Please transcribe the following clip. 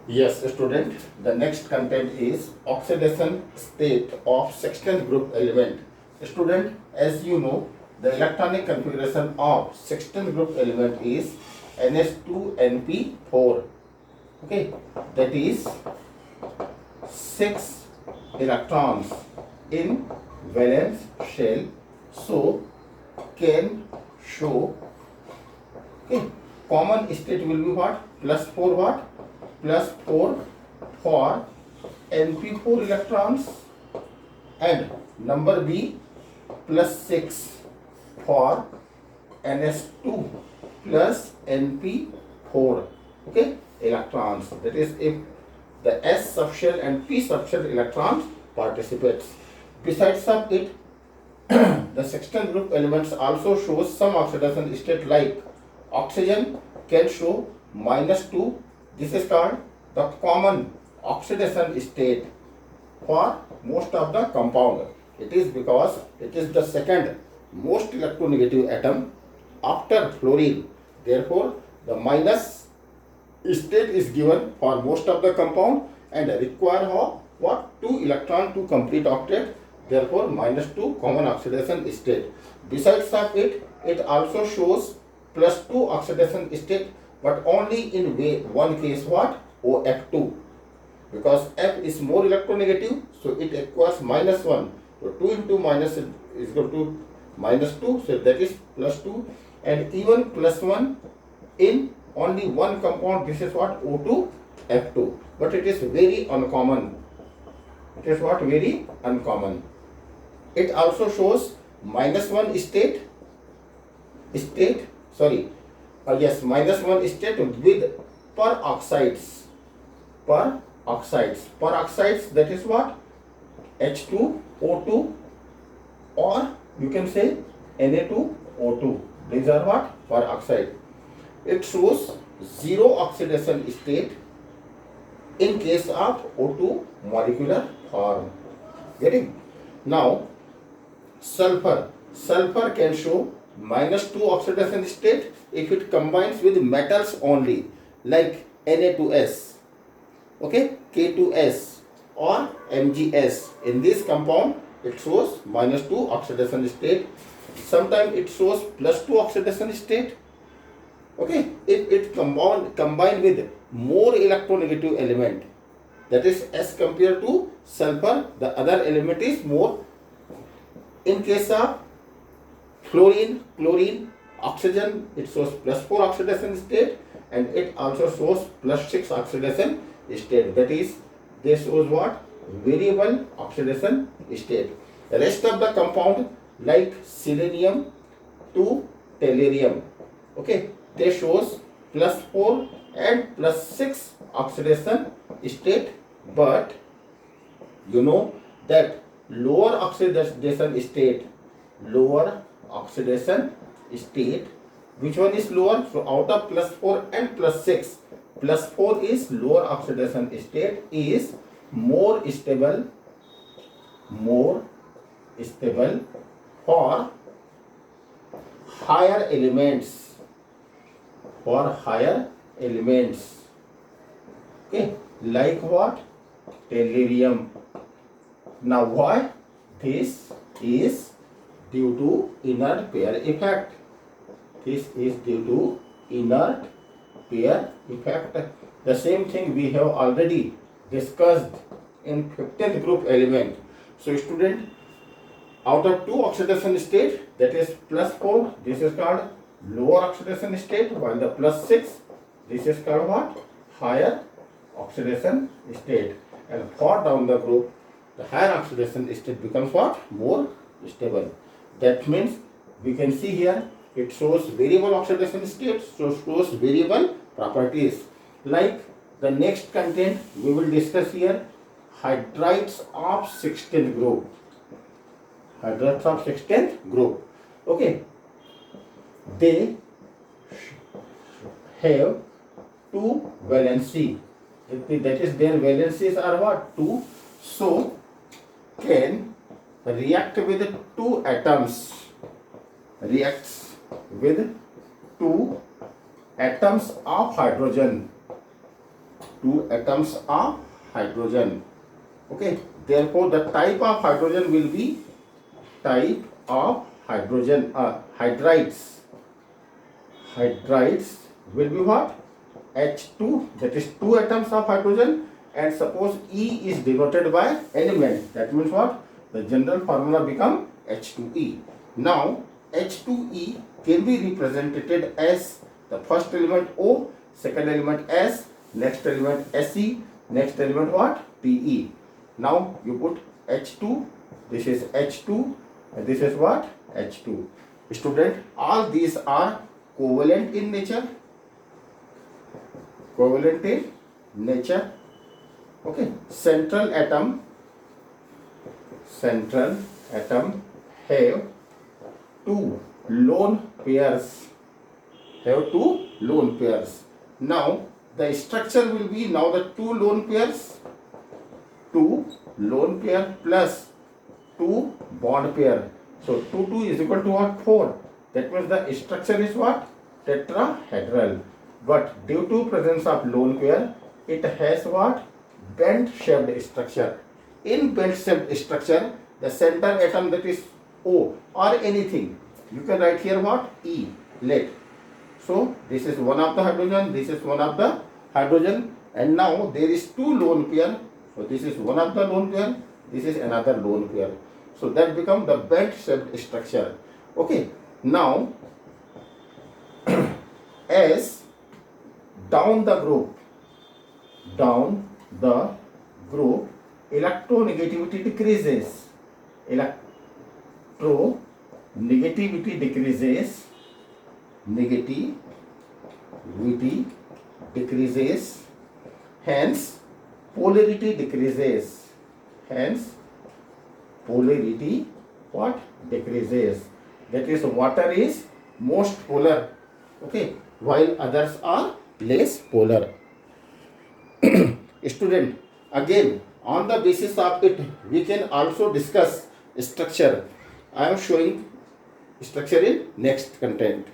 Yes, student. The next content is oxidation state of 16th group element. Student, as you know, the electronic configuration of 16th group element is NH2NP4. Okay, that is 6 electrons in valence shell. So, can show, okay, common state will be what? Plus 4 what? Plus 4 for Np4 electrons, and number B plus 6 for Ns2 plus Np4, okay, electrons. That is if the S subshell and P subshell electrons participates. Besides of it, the 16th group elements also shows some oxidation state, like oxygen can show -2. This is called the common oxidation state for most of the compound. It is because it is the second most electronegative atom after fluorine. Therefore, the minus state is given for most of the compound and require what? 2 electron to complete octet. Therefore, -2 common oxidation state. Besides of it, it also shows +2 oxidation state, but only in one case, what? OF2. Because F is more electronegative, so it acquires -1. So 2 into minus is equal to -2, so that is +2. And even +1 in only one compound, this is what? O2F2. But it is very uncommon. It is what? Very uncommon. It also shows -1 state, -1 state with peroxides. Peroxides, that is what? H2O2, or you can say Na2O2. These are what? Peroxide. It shows 0 oxidation state in case of O2 molecular form. Getting? Now, sulfur can show -2 oxidation state if it combines with metals only, like Na2S, okay, K2S or Mgs. In this compound, it shows -2 oxidation state. Sometimes it shows +2 oxidation state, okay, if it combined with more electronegative element, that is as compared to sulfur, the other element is more. In case of fluorine, chlorine, oxygen, it shows +4 oxidation state, and it also shows +6 oxidation state. That is, this shows what? Variable oxidation state. The rest of the compound, like selenium to tellurium, okay, they shows +4 and +6 oxidation state. But you know that lower oxidation state, which one is lower? So out of +4 and +6, +4 is lower oxidation state, is more stable for higher elements, okay, like what? Tellurium. Now why? This is due to inert pair effect. The same thing we have already discussed in 15th group element. So student, out of 2 oxidation state, that is +4, this is called lower oxidation state, while the +6, this is called what? Higher oxidation state. And far down the group, the higher oxidation state becomes what? More stable. That means we can see here it shows variable oxidation state, so shows variable properties. Like the next content we will discuss here, hydrides of 16th group. Okay, they have 2 valency. That is, their valencies are what? 2. So can react with 2 atoms. Reacts with 2 atoms of hydrogen. 2 atoms of hydrogen. Okay, therefore the type of hydrogen will be type of hydrogen hydrides. Hydrides will be what? H2, that is 2 atoms of hydrogen, and suppose E is denoted by element, that means what? The general formula become H2E. Now H2E can be represented as the first element O, second element S, next element Se, next element what? Te. Now you put H2, this is H2, and this is what? H2. Student, all these are covalent in nature. Covalent in nature. Okay, central atom have two lone pairs. Now the structure will be now the two lone pairs plus two bond pair. So 2 is equal to what? 4. That means the structure is what? Tetrahedral. But due to presence of lone pair, it has what? Bent shaped structure. In bent shaped structure, the center atom, that is O or anything, you can write here what? E. Let. So this is one of the hydrogen, this is one of the hydrogen, and now there is two lone pair. So this is one of the lone pair, this is another lone pair. So that become the bent shaped structure. Okay. Now as down the group, electronegativity decreases. Electronegativity decreases. Negativity decreases. Hence, polarity decreases. Hence, polarity what? Decreases. That is, water is most polar. Okay, while others are less polar. Student, again on the basis of it we can also discuss structure. I am showing structure in next content.